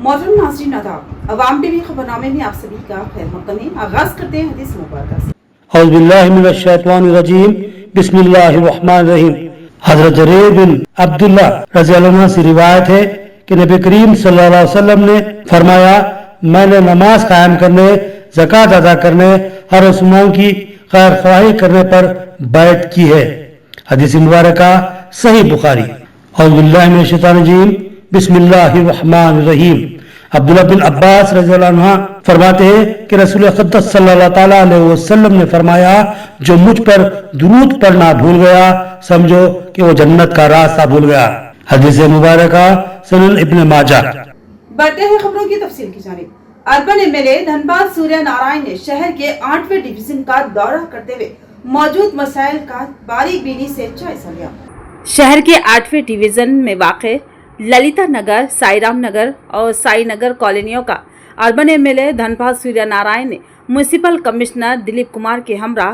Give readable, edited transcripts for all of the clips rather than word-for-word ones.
मोहतरम नाज़रीन आदाब, अवाम टीवी खबरनामे में आप सभी का खैर मक़दम है। आगाज़ करते हैं हदीस मुबारक से। औज़ु बिल्लाहि मिनश शैतानिर रजीम, बिस्मिल्लाहिर रहमानिर रहीम। हज़रत जरीर बिन अब्दुल्लाह रज़ियल्लाहु अन्हु से रिवायत है कि नबी करीम सल्लल्लाहु अलैहि वसल्लम ने फरमाया, मैंने नमाज कायम करने, ज़कात अदा करने, हर मुसलमान की खैर ख्वाही करने पर बैत की है। हदीस मुबारक सही बुखारी। औज़ु बिल्लाहि मिनश शैतानिर रजीम, बिस्मिल्लाहिर रहमानिर रहीम। अब्दुल्लाह बिन अब्बास रज़ियल्लाहु अन्हु फरमाते हैं कि रसूल अक़दस सल्लल्लाहु ताला अलैहि वसल्लम ने फरमाया, जो मुझ पर दुरूद पढ़ना भूल गया, समझो कि वो जन्नत का रास्ता भूल गया। हदीस मुबारक सुनन इब्न माजा। बढ़ते हैं खबरों की तफसील की जानिब। अर्बन एमएलए धनबाद सूर्य नारायण ने शहर के 8वें डिवीजन का दौरा करते हुए मौजूद मसाइल का बारीक बीनी से जायजा लिया। शहर के 8वें डिवीजन में वाक़े ललिता नगर, साईराम नगर और साई नगर कॉलोनियों का अर्बन एमएलए धनबाद सूर्य नारायण ने म्यूनिसिपल कमिश्नर दिलीप कुमार के हमरा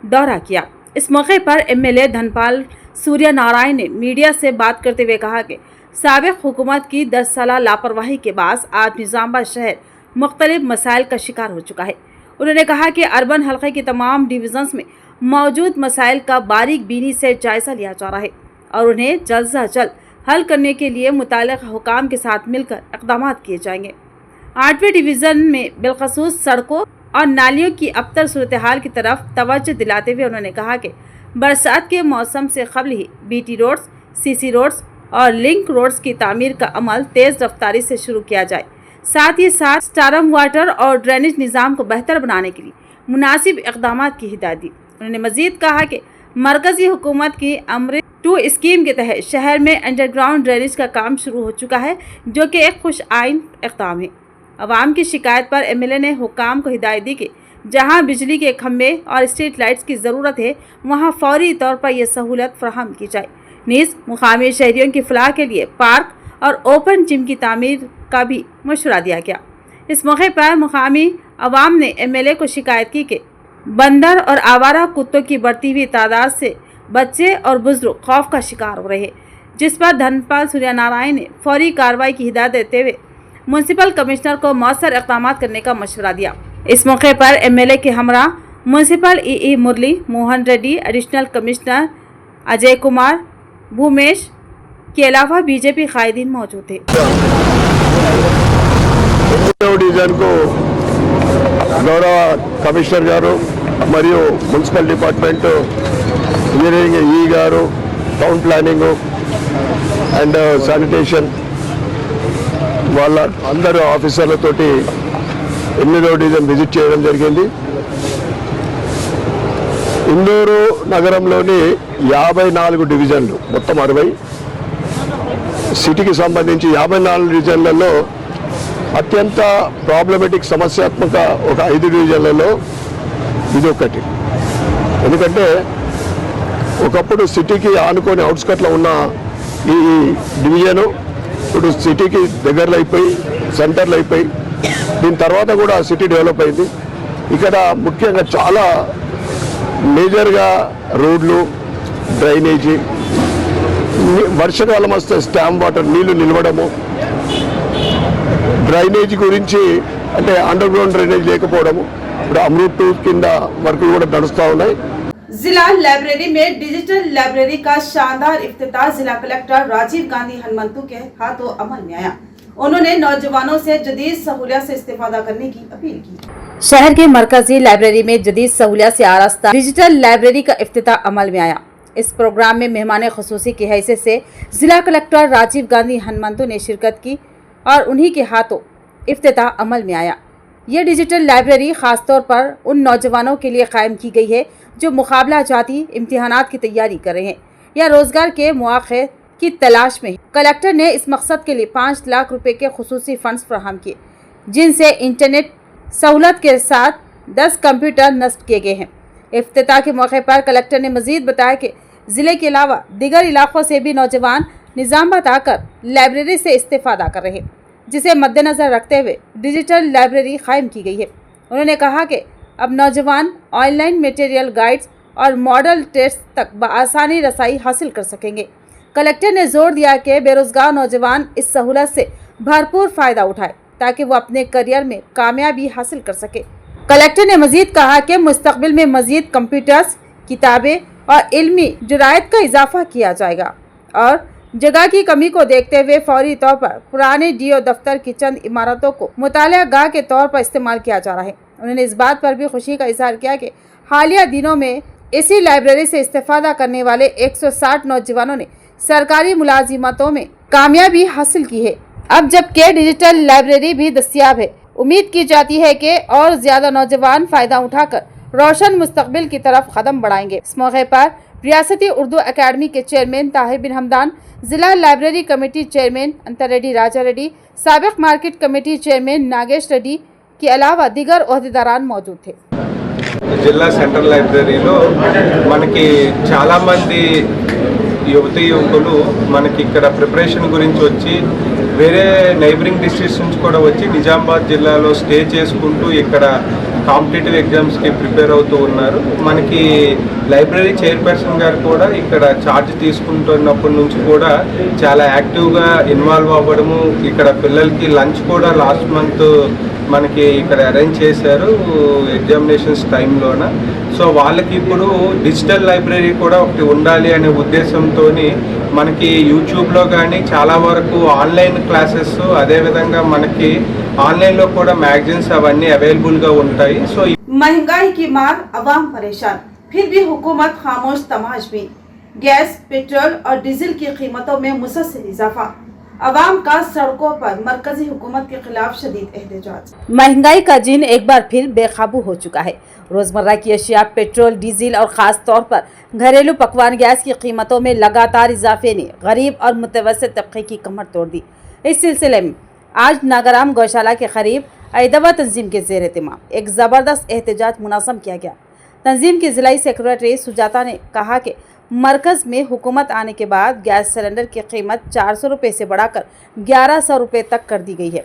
दौरा किया। इस मौके पर एमएलए धनपाल सूर्य नारायण ने मीडिया से बात करते हुए कहा कि साबिक़ हुकूमत की 10 साल लापरवाही के बाद आज निज़ामाबाद शहर मुख्तलिफ मसाइल का शिकार हो चुका है। उन्होंने कहा कि अर्बन हल्के के तमाम डिवीजन्स में मौजूद मसाइल का बारीक बीनी से जायजा लिया जा रहा है और उन्हें जल्द से जल्द हल करने के लिए मुताल्लिक़ हुकाम के साथ मिलकर इक़दाम किए जाएंगे। 8वें डिवीज़न में बिलखसूस सड़कों और नालियों की अबतर सूरत हाल की तरफ तवज्जो दिलाते हुए उन्होंने कहा कि बरसात के मौसम से कबल ही बीटी रोड्स, सीसी रोड्स और लिंक रोड्स की तामीर का अमल तेज़ रफ्तारी से शुरू किया जाए। साथ ही साथ स्टारम वाटर और ड्रेनेज निज़ाम को बेहतर बनाने के लिए मुनासिब इक़दाम की हिदायत दी। उन्होंने मज़ीद कहा कि मरकज़ी हुकूमत की अमृत 2 स्कीम के तहत शहर में अंडरग्राउंड ड्रेनेज का काम शुरू हो चुका है, जो कि एक खुश आइन इक़दाम है। अवाम की शिकायत पर एमएलए ने हुकाम को हिदायत दी कि जहां बिजली के खंभे और स्ट्रीट लाइट्स की ज़रूरत है, वहां फौरी तौर पर यह सहूलत फराहम की जाए। नीज़ मुकामी शहरियों की फलाह के लिए पार्क और ओपन जिम की तामीर का भी मशवरा दिया गया। इस मौके पर मुकामी अवाम ने एमएलए को शिकायत की कि बंदर और आवारा कुत्तों की बढ़ती हुई तादाद से बच्चे और बुजुर्ग खौफ का शिकार हो रहे हैं, जिस पर धनपाल सूर्य नारायण ने फौरी कार्रवाई की हिदायत देते हुए म्यूनिसिपल कमिश्नर को मौसर इक़दाम करने का मशवरा दिया। इस मौके पर एमएलए के हमरा म्यूनिसिपल ई मुरली मोहन रेड्डी, एडिशनल कमिश्नर अजय कुमार भूमेश के अलावा बीजेपी कायदीन मौजूद थे। గౌరవ కమిషనర్ గారు మరియు మున్సిపల్ డిపార్ట్మెంట్ ఇంజనీరింగ్ ఈ గారు టౌన్ ప్లానింగ్ అండ్ శానిటేషన్ వాళ్ళ అందరూ ఆఫీసర్లతోటి 8వ డివిజన్ విజిట్ చేయడం జరిగింది. ఇందూరు నగరంలోని 54 డివిజన్లు, మొత్తం 60 సిటీకి సంబంధించి 54 డివిజన్లలో అత్యంత ప్రాబ్లమేటిక్ సమస్యాత్మక ఒక 5 డివిజన్లలో ఇది ఒకటి. ఎందుకంటే ఒకప్పుడు సిటీకి ఆనుకొని అవుట్స్కట్లో ఉన్న ఈ డివిజను ఇప్పుడు సిటీకి దగ్గరలో అయిపోయి సెంటర్లో అయిపోయి దీని తర్వాత కూడా సిటీ డెవలప్ అయింది. ఇక్కడ ముఖ్యంగా చాలా మేజర్గా రోడ్లు, డ్రైనేజీ, వర్షాకాలం వస్తే స్టామ్ వాటర్ నీళ్లు నిలవడము, డ్రైనేజ్ గురించి అంటే అండర్ గ్రౌండ్ డ్రైనేజ్ లేకపోవడము, ఇప్పుడు అమృత్ 2 కింద వర్కులు కూడా నడుస్తూ ఉన్నాయి. जिला लाइब्रेरी में डिजिटल लाइब्रेरी का शानदार इफ्तिताह जिला कलेक्टर राजीव गांधी हनुमंतु के हाथों अमल में आया। उन्होंने नौजवानों से जदीद सहूलियत से इस्तेफादा करने की अपील की। शहर के मरकजी लाइब्रेरी में जदीद सहूलियत से आरास्ता डिजिटल लाइब्रेरी का इफ्तिताह अमल में आया। इस प्रोग्राम में मेहमान खुसूसी की हैसियत से जिला कलेक्टर राजीव गांधी हनुमंतु ने शिरकत की और उन्हीं के हाथों इफ्तिताह अमल में आया। ये डिजिटल लाइब्रेरी ख़ास तौर पर उन नौजवानों के लिए कायम की गई है जो मुकाबला जाती इम्तिहानात की तैयारी कर रहे हैं या रोज़गार के मौक़े की तलाश में। कलेक्टर ने इस मकसद के लिए 5 लाख रुपए के खुसूसी फ़ंड्स फराहम किए, जिनसे इंटरनेट सहूलत के साथ 10 कंप्यूटर नस्ब किए गए हैं। इफ्तिताह के मौके पर कलेक्टर ने मज़ीद बताया कि ज़िले के अलावा दीगर इलाक़ों से भी नौजवान निज़ामाबाद आकर लाइब्रेरी से इस्तेफादा कर रहे हैं, जिसे मद्देनज़र रखते हुए डिजिटल लाइब्रेरी कायम की गई है। उन्होंने कहा कि अब नौजवान ऑनलाइन मटेरियल गाइड्स और मॉडल टेस्ट तक बआसानी रसाई हासिल कर सकेंगे। कलेक्टर ने जोर दिया कि बेरोज़गार नौजवान इस सहूलत से भरपूर फायदा उठाए ताकि वो अपने करियर में कामयाबी हासिल कर सके। कलेक्टर ने मजीद कहा कि मुस्तकबिल में मजीद कंप्यूटर्स, किताबें और इल्मी जरायत का इजाफा किया जाएगा और जगह की कमी को देखते हुए फौरी तौर पर पुराने डीओ दफ्तर की चंद इमारतों को मुतालिया गाह के तौर पर इस्तेमाल किया जा रहा है। उन्होंने इस बात पर भी खुशी का इजहार किया कि हालिया दिनों में इसी लाइब्रेरी से इस्तेफादा करने वाले 160 नौजवानों ने सरकारी मुलाजिमतों में कामयाबी हासिल की है। अब जबकि डिजिटल लाइब्रेरी भी दस्तियाब है, उम्मीद की जाती है कि और ज्यादा नौजवान फायदा उठाकर रोशन मुस्तकबिल की तरफ कदम बढ़ाएंगे। इस मौके पर रियासती उर्दू अकेडमी के चेयरमैन ताहिर बिन हमदान, जिला लाइब्रेरी कमेटी चेयरमैन अंतर रेड्डी राजा रेड्डी, साबिक market committee chairman Nagesh Reddy के अलावा दीगर ओहदेदारान मौजूद थे। జిల్లా సెంట్రల్ లైబ్రరీలో మనకి చాలామంది యువతీ యువకులు మనకి ఇక్కడ ప్రిపరేషన్ గురించి వచ్చి వేరే నైబరింగ్ డిస్ట్రిక్ట్స్ నుంచి కూడా వచ్చి నిజామాబాద్ జిల్లాలో స్టే చేసుకుంటూ ఇక్కడ కాంపిటేటివ్ ఎగ్జామ్స్కి ప్రిపేర్ అవుతూ ఉన్నారు. మనకి లైబ్రరీ చైర్పర్సన్ గారు కూడా ఇక్కడ ఛార్జ్ తీసుకుంటున్నప్పటి నుంచి కూడా చాలా యాక్టివ్గా ఇన్వాల్వ్ అవ్వడము, ఇక్కడ పిల్లలకి లంచ్ కూడా లాస్ట్ మంత్ మనకి ఇక్కడ అరేంజ్ చేశారు ఎగ్జామినేషన్స్ టైంలోన. సో వాళ్ళకి ఇప్పుడు డిజిటల్ లైబ్రరీ కూడా ఒకటి ఉండాలి అనే ఉద్దేశంతో మనకి యూట్యూబ్లో కానీ చాలా వరకు ఆన్లైన్ క్లాసెస్, అదేవిధంగా మనకి ఆన్లైన్లో కూడా మ్యాగజైన్స్ అవన్నీ అవైలబుల్గా ఉంటాయి. సో महंगाई की मार, अवाम परेशान, फिर भी हुकूमत खामोश तमाशबीन। गैस, पेट्रोल और डीजल की कीमतों में मुसलसल इजाफा, अवाम का सड़कों पर मरकजी हुकूमत के खिलाफ शदीद एहतजाज। महंगाई का जिन एक बार फिर बेकाबू हो चुका है। रोजमर्रा की अशिया, पेट्रोल, डीजल और ख़ास तौर पर घरेलू पकवान गैस की कीमतों में लगातार इजाफे ने गरीब और मुतवस्सित तबके की कमर तोड़ दी। इस सिलसिले में आज नागाराम गौशाला के करीब ऐदवा तंजीम के ज़ेर एहतमाम एक ज़बरदस्त एहतजाज मुनासम किया गया। तंजीम की ज़िलाई सेक्रेटरी सुजाता ने कहा कि मरकज़ में हुकूमत आने के बाद गैस सिलेंडर की कीमत 400 रुपये से बढ़ाकर 1100 रुपये तक कर दी गई है।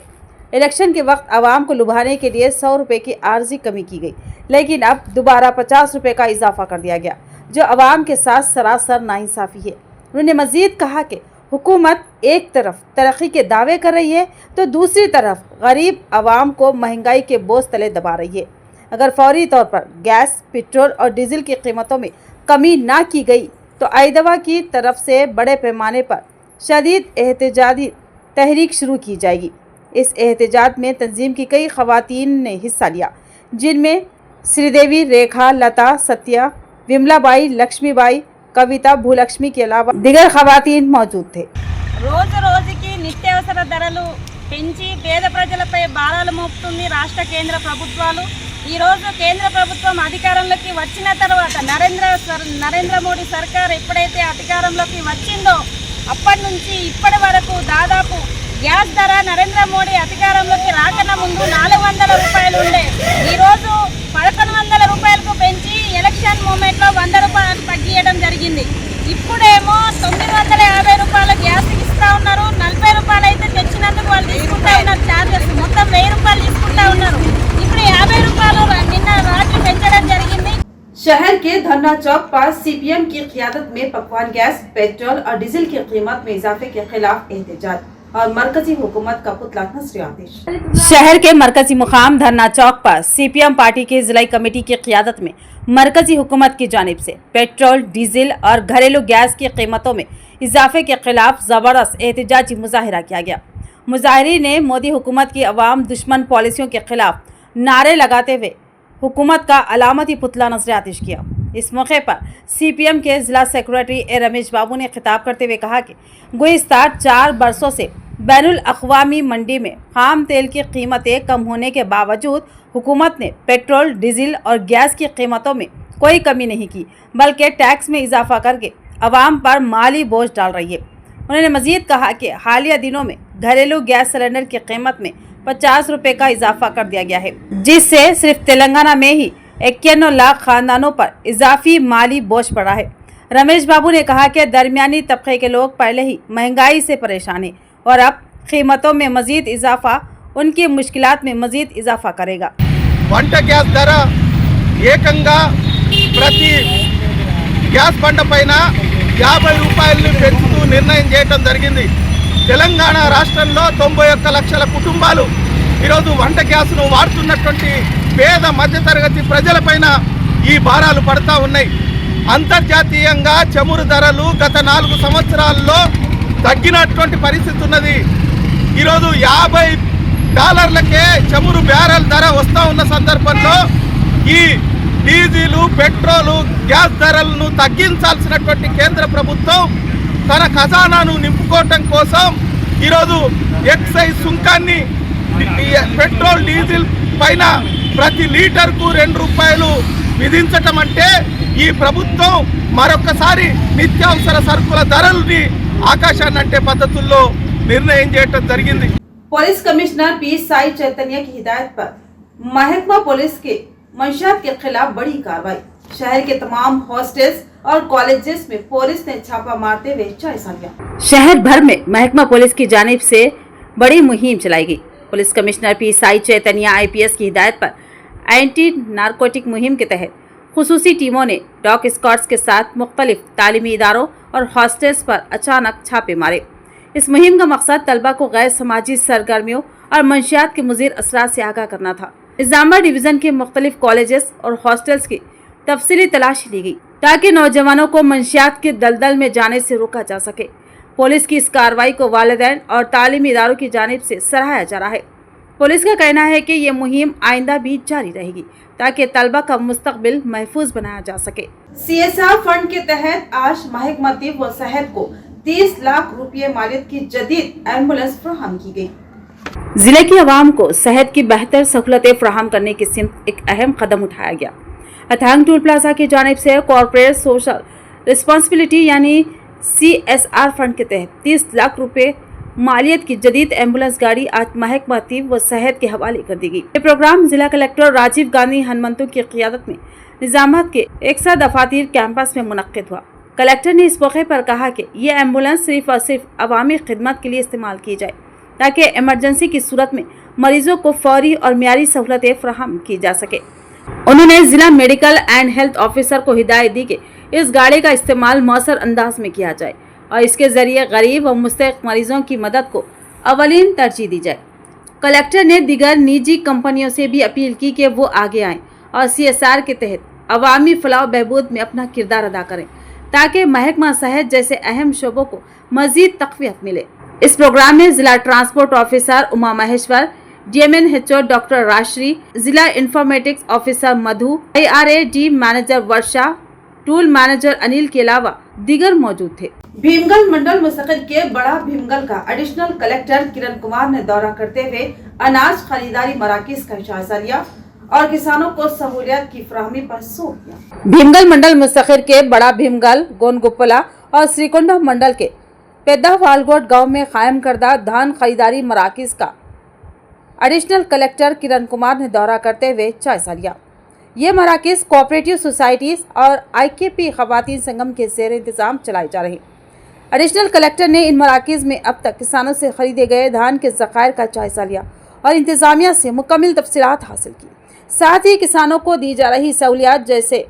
इलेक्शन के वक्त आवाम को लुभाने के लिए 100 रुपये की आर्जी कमी की गई, लेकिन अब दोबारा 50 रुपये का इजाफा कर दिया गया, जो आवाम के साथ सरासर नाइंसाफ़ी है। उन्होंने मज़ीद कहा कि हुकूमत एक तरफ तरक्की के दावे कर रही है तो दूसरी तरफ गरीब आवाम को महंगाई के बोझ तले दबा रही है। अगर फौरी तौर पर गैस, पेट्रोल और डीजल की कीमतों में कमी ना की गई तो ऐदवा की तरफ से बड़े पैमाने पर शदीद एहतजाजी तहरीक शुरू की जाएगी। इस एहतजाज में तंजीम की कई खवातीन ने हिस्सा लिया, जिनमें श्रीदेवी, रेखा, लता, सत्या, विमलाबाई, लक्ष्मीबाई, कविता, भूलक्ष्मी के अलावा दिगर खवातीन मौजूद थे। రోజు రోజుకి నిత్యావసర ధరలు పెంచి పేద ప్రజలపై భారాలు మోపుతుంది రాష్ట్ర కేంద్ర ప్రభుత్వాలు. ఈరోజు కేంద్ర ప్రభుత్వం అధికారంలోకి వచ్చిన తర్వాత నరేంద్ర మోడీ సర్కార్ ఎప్పుడైతే అధికారంలోకి వచ్చిందో అప్పటి నుంచి ఇప్పటి వరకు దాదాపు గ్యాస్ ధర నరేంద్ర మోడీ అధికారంలోకి రాకన్నా ముందు 400 రూపాయలు ఉండే, ఈరోజు 1100 రూపాయలకు పెంచి ఎలక్షన్ మూమెంట్లో 100 రూపాయలు తగ్గియడం జరిగింది. ఇప్పుడేమో 950 రూపాయల గ్యాస్ ఇస్తా ఉన్నారు, 40 రూపాయలు అయితే తెచ్చినందుకు వాళ్ళు తీసుకుంటా ఉన్నారు ఛార్జెస్, మొత్తం 1000 రూపాయలు తీసుకుంటా ఉన్నారు. ఇప్పుడు 50 రూపాయలు నిన్న రాత్రి పెంచడం జరిగింది. शहर के धरना चौक पर सीपीएम की क़ियादत में पकवान गैस, पेट्रोल और डीजल की कीमत में इजाफे के खिलाफ एहतजाज और मरकजी हुकूमत का पुतला नस्र आतिश। शहर के मरकजी मुकाम धरना चौक पर सीपीएम पार्टी की जिला कमेटी की क़ियादत में मरकजी हुकूमत की जानिब से पेट्रोल, डीजल और घरेलू गैस की कीमतों में इजाफे के खिलाफ ज़बरदस्त एहतजाजी मुजाहिरा किया गया। मुजाहिरीन ने मोदी हुकूमत की अवाम दुश्मन पॉलिसियों के खिलाफ नारे लगाते हुए हुकूमत का अलामती पुतला नजर आतिश किया। इस मौके पर सीपीएम के ज़िला सेक्रेटरी रमेश बाबू ने खिताब करते हुए कहा कि गुज़िश्ता 4 बरसों से बैनुल अक़वामी मंडी में खाम तेल की कीमतें कम होने के बावजूद हुकूमत ने पेट्रोल, डीजल और गैस की कीमतों में कोई कमी नहीं की, बल्कि टैक्स में इजाफा करके अवाम पर माली बोझ डाल रही है। उन्होंने मज़ीद कहा कि हालिया दिनों में घरेलू गैस सिलेंडर की कीमत में 50 रुपये का इजाफा कर दिया गया है, जिससे सिर्फ तेलंगाना में ही 51 लाख खानदानों पर इजाफी माली बोझ पड़ा है। रमेश बाबू ने कहा कि दरमियानी तबके के लोग पहले ही महंगाई से परेशान हैं और अब कीमतों में मजीद इजाफा उनकी मुश्किलात में मजीद इजाफा करेगा। వంట గ్యాస్ ధర ఏకంగా ప్రతి గ్యాస్ బండ పైన 50 రూపాయలని పెంచుతూ నిర్ణయం చేయడం జరిగింది. తెలంగాణ రాష్ట్రంలో 91 లక్షల కుటుంబాలు ఈరోజు వంట గ్యాస్ను వాడుతున్నటువంటి పేద మధ్యతరగతి ప్రజలపైన ఈ భారాలు పడతా ఉన్నాయి. అంతర్జాతీయంగా చమురు ధరలు గత 4 సంవత్సరాల్లో తగ్గినటువంటి పరిస్థితి ఉన్నది. ఈరోజు $50కే చమురు బ్యారెల్ ధర వస్తూ ఉన్న సందర్భంలో ఈ డీజిలు, పెట్రోలు, గ్యాస్ ధరలను తగ్గించాల్సినటువంటి కేంద్ర ప్రభుత్వం తన ఖజానాను నింపుకోవటం కోసం ఈరోజు ఎక్సైజ్ సుంకాన్ని పెట్రోల్, డీజిల్ పైన ప్రతి లీటర్కు ₹2 విధించటం అంటే ఈ ప్రభుత్వం మరొకసారి నిత్యావసర సరుకుల ధరల్ని ఆకాశాన్ని అంటే పద్ధతుల్లో నిర్ణయం చేయటం జరిగింది. पुलिस कमिश्नर पी साई चैतन्य की हिदायत पर महकमा पुलिस के मंशियात के खिलाफ बड़ी कार्रवाई। शहर के तमाम हॉस्टल्स और कॉलेजेस में पुलिस ने छापा मारते हुए जायजा लिया। शहर भर में महकमा पुलिस की जानिब से बड़ी मुहिम चलाई गई। पुलिस कमिश्नर पी साई चैतन्य IPS की हिदायत पर एंटी नारकोटिक मुहिम के तहत खुसूसी टीमों ने डॉग स्क्वाड्स के साथ मुख्तलिफ तालीमी इदारों और हॉस्टल्स पर अचानक छापे मारे। इस मुहिम का मकसद तलबा को गैर समाजी सरगर्मियों और मंशियात के मुज़िर असरात से आगाह करना था। निज़ामबाद डिवीज़न के मुख्तलिफ कॉलेजेस और हॉस्टल्स की तफसीली तलाशी ली गई ताकि नौजवानों को मंशियात के दलदल में जाने से रोका जा सके। पुलिस की इस कार्रवाई को वालिदैन और तालीमी इदारों की जानिब से सराहा जा रहा है। पुलिस का कहना है कि ये मुहिम आइंदा भी जारी रहेगी ताकि तलबा का मुस्तकबिल महफूज बनाया जा सके। CSR फंड के तहत आज महकमा तिब व सेहत को 30 लाख रुपये मालियत की जदीद एम्बुलेंस फराहम की गई। जिले की आवाम को सेहत की बेहतर सहूलतें फराहम करने की सिमत एक अहम कदम उठाया गया। अथांग टूल प्लाजा की जानिब से कॉर्पोरेट सोशल रिस्पॉन्सिबिलिटी यानी CSR फंड के तहत 30 लाख रुपए मालियत की जदीद एम्बुलेंस गाड़ी आज महकमा तिब व सेहत के हवाले कर दी गई। ये प्रोग्राम जिला कलेक्टर राजीव गांधी हनुमंतु की क़ियादत में निज़ामाबाद के 100 दफातर कैंपस में मुनक्किद हुआ। कलेक्टर ने इस मौके पर कहा कि ये एम्बुलेंस सिर्फ और सिर्फ अवामी खिदमत के लिए इस्तेमाल की जाए ताकि इमरजेंसी की सूरत में मरीजों को फौरी और मियारी सहूलतें फराहम की जा सके। उन्होंने जिला मेडिकल एंड हेल्थ ऑफिसर को हिदायत दी कि इस गाड़ी का इस्तेमाल मौसर अंदाज में किया जाए और इसके जरिए गरीब और मुस्तहिक मरीजों की मदद को अवलीन तरजीह दी जाए। कलेक्टर ने दीगर निजी कंपनियों से भी अपील की कि वो आगे आएं और CSR के तहत अवामी फलाह बहबूद में अपना किरदार अदा करें ताकि महकमा सेहत जैसे अहम शोबों को मजीद तक़वियत मिले। इस प्रोग्राम में जिला transport officer Uma Maheshwar, DMNHO doctor Rajshri, जिला informatics officer Madhu, IRAD manager Varsha, tool manager Anil के अलावा दीगर मौजूद थे। भीमगल मंडल मुस्तकिल के बड़ा भीमगल का एडिशनल कलेक्टर किरण कुमार ने दौरा करते हुए अनाज खरीदारी मराकज का जायजा लिया और किसानों को सहूलियत की फराहमी पर जोर दिया। भीमगल मंडल मुस्तकिल के बड़ा भीमगल, गोनगुप्पला और श्रीकुंडा मंडल के पेद्दा वालगोट गाँव में कायम करदा धान खरीदारी मराकज का एडिशनल कलेक्टर किरण कुमार ने दौरा करते हुए जायजा लिया। ये मराकज कोऑपरेटिव सोसाइटीज़ और IKP ख़वातीन संगम के ज़ेर इंतज़ाम चलाए जा रहे हैं। एडिशनल कलेक्टर ने इन मराकज में अब तक किसानों से खरीदे गए धान के ज़खायर का जायजा लिया और इंतज़ामिया से मुकम्मल तफसीलात हासिल की। साथ ही किसानों को दी जा रही सहूलियात जैसे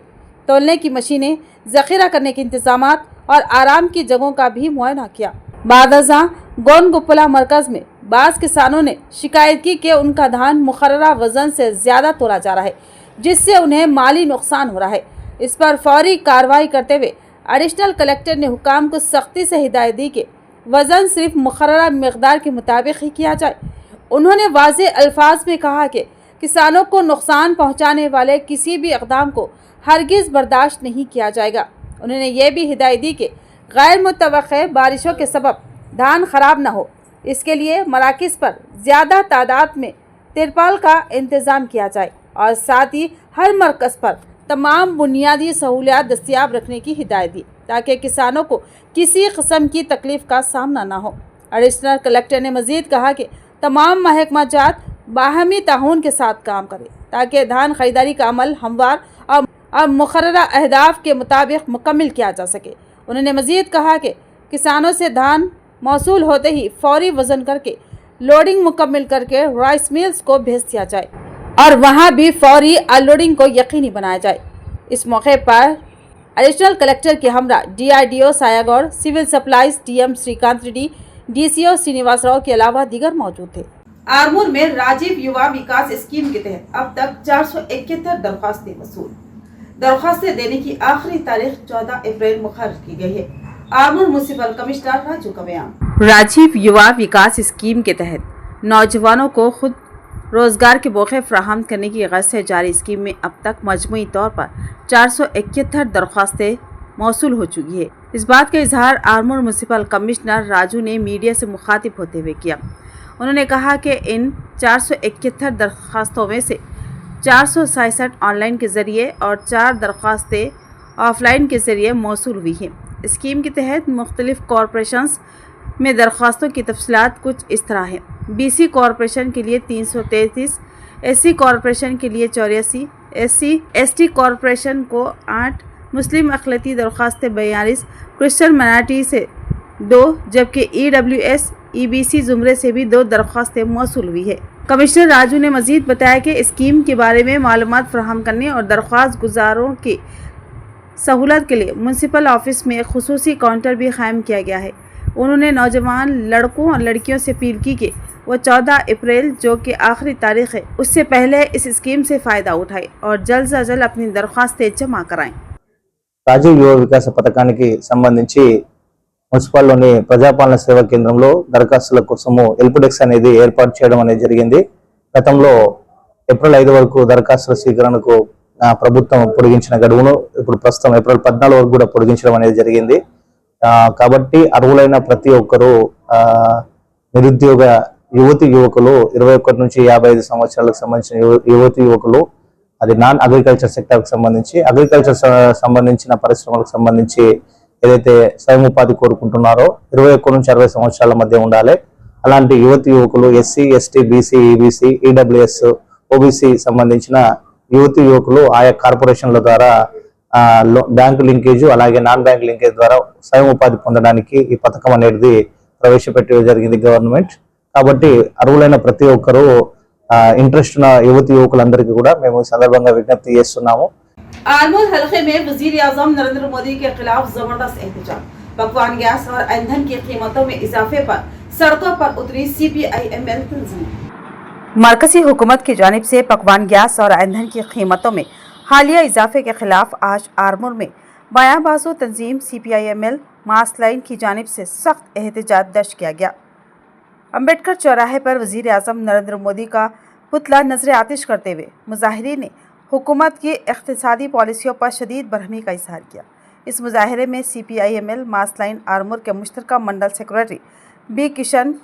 तोलने की मशीनें, ज़ख़ीरा करने के इंतज़ामात और आराम की जगहों का भी मुआयना किया। बादज़ा गोनगुप्पला मरकज़ में बाज़ किसानों ने शिकायत की कि उनका धान मुकर्ररा वज़न से ज़्यादा तोला जा रहा है जिससे उन्हें माली नुकसान हो रहा है। इस पर फौरी कार्रवाई करते हुए एडिशनल कलेक्टर ने हुकाम को सख्ती से हिदायत दी कि वज़न सिर्फ मुकर्ररा मकदार के मुताबिक ही किया जाए। उन्होंने वाज़ेह अल्फाज में कहा कि किसानों को नुकसान पहुँचाने वाले किसी भी इक़दाम को हरगिज़ बर्दाश्त नहीं किया जाएगा। उन्होंने ये भी हिदायत दी कि गैर मुतवक्के बारिशों के सबब धान ख़राब न हो, इसके लिए मराकज़ पर ज़्यादा तादाद में तिरपाल का इंतज़ाम किया जाए और साथ ही हर मरकज़ पर तमाम बुनियादी सहूलियात दस्तियाब रखने की हिदायत दी ताकि किसानों को किसी किस्म की तकलीफ़ का सामना न हो। एडिशनल कलेक्टर ने मज़ीद कहा कि तमाम महकमा जात बाहमी ताउन के साथ काम करें ताकि धान खरीदारी का अमल हमवार और मुकर्ररा अहदाफ के मुताबिक मुकम्मल किया जा सके। उन्होंने मज़ीद कहा कि किसानों से धान मौसूल होते ही फौरी वज़न करके लोडिंग मुकम्मल करके राइस मिल्स को भेज दिया जाए और वहां भी फौरी अनलोडिंग को यकीनी बनाया जाए। इस मौके पर एडिशनल कलेक्टर के हमरा DRDO Sayagoud, civil supplies DM Srikanth Reddy, DCO Srinivas Rao के अलावा दीगर मौजूद थे। आरमूर में राजीव युवा विकास स्कीम के तहत अब तक 471 दरखास्तें वसूल। दरखास्तें देने की आखिरी तारीख 14 अप्रैल मुकर्रर की गई है। आरमूर म्युनिसिपल कमिश्नर राजू का बयान। राजीव युवा विकास स्कीम के तहत नौजवानों को खुद रोजगार के मौके फराहम करने की गरज से जारी स्कीम में अब तक मजमूई तौर पर 471 दरख्वास्तें मौसूल हो चुकी है। इस बात का इजहार आरमूर म्युनिसिपल कमिश्नर राजू ने मीडिया से मुखातिब होते हुए किया। उन्होंने कहा कि इन 471 दरख्वास्तों में से 467 ऑनलाइन के ज़रिए और 4 दरख्वास्तें ऑफलाइन के ज़रिए मौसूल हुई हैं। स्कीम के तहत मुख्तलिफ कॉरपोरेशंस में दरख्वास्तों की तफसीलात कुछ इस तरह हैं। BC कॉरपोरेशन के लिए 333, SC कॉरपोरेशन के लिए 84, SC/ST कॉरपोरेशन को 8, मुस्लिम अक़लियती दरख्वास्तें 42, क्रिश्चियन माइनॉरिटी से 2, जबकि EWS EBC ज़ुमरे से भी 2 दरख्वास्तें मौसूल हुई है। कमिश्नर राजू ने मज़ीद बताया कि स्कीम के बारे में मालूमात फराहम करने और दरख्वास्त गुजारों की सहूलत के लिए म्युनिसिपल ऑफिस में खुसूसी काउंटर भी कायम किया गया है। उन्होंने नौजवान लड़कों और लड़कियों से अपील की कि वो 14 अप्रैल जो कि आखिरी तारीख है उससे पहले इस स्कीम से फ़ायदा उठाएं और जल्द से जल्द अपनी दरख्वास्तें जमा कराएं। రాజీవ్ యువ వికాస పథకానికి సంబంధించి మున్సిపల్లోని ప్రజాపాలన సేవా కేంద్రంలో దరఖాస్తుల కోసము హెల్ప్ డెస్క్ అనేది ఏర్పాటు చేయడం అనేది జరిగింది. గతంలో ఏప్రిల్ 5 వరకు దరఖాస్తుల స్వీకరణకు ప్రభుత్వం పొడిగించిన గడువును ఇప్పుడు ప్రస్తుతం ఏప్రిల్ 14 వరకు కూడా పొడిగించడం అనేది జరిగింది. కాబట్టి అర్హులైన ప్రతి ఒక్కరూ నిరుద్యోగ యువతి యువకులు 21 నుంచి 55 సంవత్సరాలకు సంబంధించిన యువతి యువకులు అది నాన్ అగ్రికల్చర్ సెక్టర్కి సంబంధించి అగ్రికల్చర్ సంబంధించిన పరిశ్రమలకు సంబంధించి ఏదైతే స్వయం ఉపాధి కోరుకుంటున్నారో 21 నుంచి 60 సంవత్సరాల మధ్య ఉండాలి. అలాంటి యువతి యువకులు SC ST BC EBC EWS OBC సంబంధించిన యువతి యువకులు ఆయా కార్పొరేషన్ల ద్వారా బ్యాంక్ లింకేజ్ అలాగే నాన్ బ్యాంక్ లింకేజ్ ద్వారా స్వయం ఉపాధి పొందడానికి ఈ పథకం అనేది ప్రవేశపెట్టడం జరిగింది గవర్నమెంట్. కాబట్టి అర్హులైన ప్రతి ఒక్కరూ ఇంట్రెస్ట్ ఉన్న యువతి యువకులందరికీ కూడా మేము ఈ సందర్భంగా విజ్ఞప్తి చేస్తున్నాము. आरमूर हलके में वजीर आजम नरेंद्र मोदी के खिलाफ जबरदस्त एहतजाज। पकवान गैस और ईंधन की कीमतों में इजाफे पर सड़कों पर उतरी CPIML तंजीम। मरकजी हुकूमत की जानिब से पकवान गैस और ईंधन की कीमतों में हालिया इजाफे के खिलाफ आज आरमूर में बायां बाजू तंजीम CPIML मास लाइन की जानिब से सख्त एहतजाज दर्ज किया गया। अम्बेडकर चौराहे पर वजीर आजम नरेंद्र मोदी का पुतला नजर आतिश करते हुए मुजाहिरीन ने हुकूमत की इख्तिसादी पॉलिसियों पर शदीद बरहमी का इजहार किया। इस मुजाहरे में CPIML मास लाइन आरमूर के मुश्तरका मंडल सेक्रेटरी B किशन,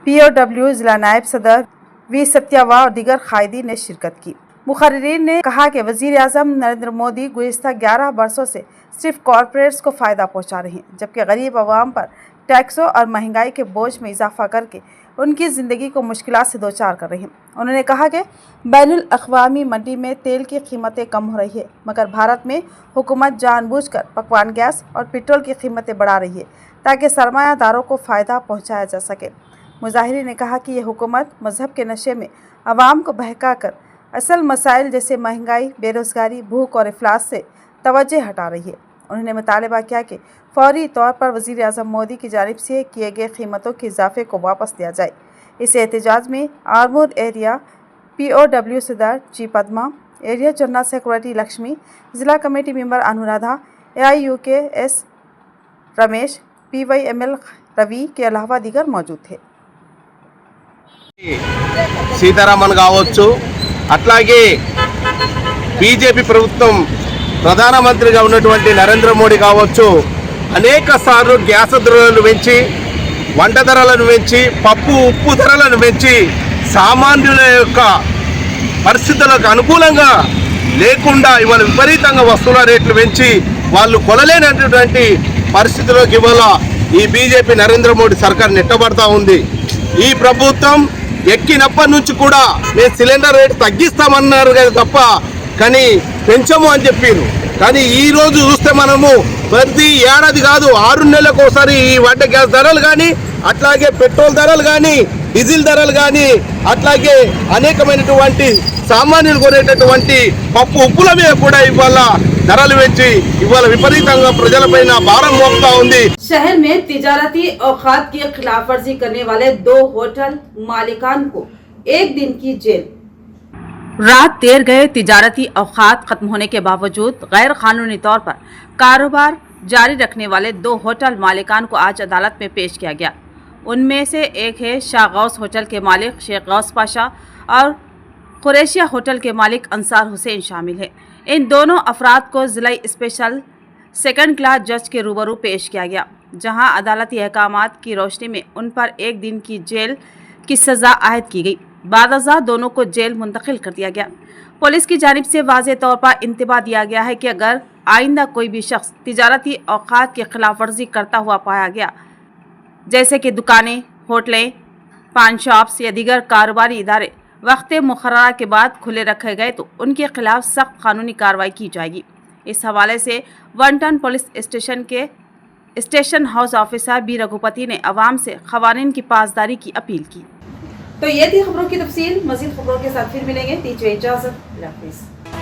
POW जिला नायब सदर V सत्यावा और दीगर कायदी ने शिरकत की। मुखर्रीन ने कहा कि वजीर आजम नरेंद्र मोदी गुज़िश्ता 11 बरसों से सिर्फ कॉरपोरेट्स को फ़ायदा पहुँचा रहे हैं, जबकि गरीब आवाम पर टैक्सों और महंगाई के बोझ में इजाफा करके उनकी ज़िंदगी को मुश्किलात से दोचार कर रहे हैं। उन्होंने कहा कि बैनुल अक़वामी मंडी में तेल की कीमतें कम हो रही है, मगर भारत में हुकूमत जानबूझकर पकवान गैस और पेट्रोल की कीमतें बढ़ा रही है ताकि सरमायादारों को फ़ायदा पहुँचाया जा सके। मुजाहिरी ने कहा कि यह हुकूमत मज़हब के नशे में आवाम को बहका कर असल मसाइल जैसे महंगाई, बेरोज़गारी, भूख और इफलास से तवज्जो हटा रही है। उन्होंने मुतालबा किया कि फौरी तौर पर वज़ीर आज़म मोदी की जानिब से किए गए कीमतों के इजाफे को वापस लिया जाए। इस एहतजाज में आरमूर एरिया POW सदर G Padma, area general secretary Lakshmi, ज़िला committee member Anuradha, AIUKS Ramesh, PYML Ravi के अलावा दीगर मौजूद थे। సీతారామన్ కావచ్చు, అట్లాగే బీజేపీ ప్రభుత్వం ప్రధానమంత్రిగా ఉన్నటువంటి నరేంద్ర మోడీ కావచ్చు, అనేక సార్లు గ్యాస్ ధరలను పెంచి, వంట ధరలను పెంచి, పప్పు ఉప్పు ధరలను పెంచి సామాన్యుల యొక్క పరిస్థితులకు అనుకూలంగా లేకుండా ఇవాళ విపరీతంగా వస్తువుల రేట్లు పెంచి వాళ్ళు కొనలేనటువంటి పరిస్థితుల్లోకి ఇవాళ ఈ బీజేపీ నరేంద్ర మోడీ సర్కార్ నెట్టబడతా ఉంది. ఈ ప్రభుత్వం ఎక్కినప్పటి నుంచి కూడా మేము సిలిండర్ రేటు తగ్గిస్తామన్నారు కదా తప్ప కానీ పెంచము అని చెప్పారు. కానీ ఈ రోజు చూస్తే మనము ప్రతి ఏడాది కాదు 6 నెలలకు ఒకసారి ఈ వంట గ్యాస్ ధరలు కానీ, అట్లాగే పెట్రోల్ ధరలు కానీ, డీజిల్ ధరలు కానీ, అట్లాగే అనేకమైనటువంటి సామాన్యులు కొనేటటువంటి పప్పు ఉప్పుల మీద కూడా ఇవాళ ధరలు పెంచి ఇవాళ విపరీతంగా ప్రజలపైన భారం మోపుతా ఉంది. शहर में तिजारती औकात की खिलाफ वर्जी करने वाले 2 होटल मालिकान को 1 दिन की जेल। रात देर गए तिजारती औकात खत्म होने के बावजूद गैर कानूनी तौर पर कारोबार जारी रखने वाले 2 होटल मालिकान को आज अदालत में पेश किया गया। उनमें से एक है शाह गौस होटल के मालिक शेख गौस पाशा और कुरैशिया होटल के मालिक अंसार हुसैन शामिल है। इन दोनों अफराद को जिला स्पेशल सेकंड क्लास जज के रूबरू पेश किया गया, जहां अदालती अहकामात की रोशनी में उन पर 1 दिन की जेल की सज़ा आयद की गई। बाद अज़ा दोनों को जेल मुंतकिल कर दिया गया। पुलिस की जानिब से वाज़े तौर पर इंतबाह दिया गया है कि अगर आइंदा कोई भी शख्स तिजारती औकात की खिलाफ वर्जी करता हुआ पाया गया, जैसे कि दुकानें, होटलें, पान शॉप्स या दीगर कारोबारी इदारे वक्त मुकर्ररा के बाद खुले रखे गए तो उनके खिलाफ सख्त कानूनी कार्रवाई की जाएगी। इस हवाले से 1 टन पुलिस स्टेशन के station house officer B Raghupati ने अवाम से क़वानीन की पासदारी की अपील की। तो ये थी खबरों की तफसील। मज़ीद खबरों के साथ फिर मिलेंगे। दीजिए इजाज़त। अल्लाह हाफ़िज़।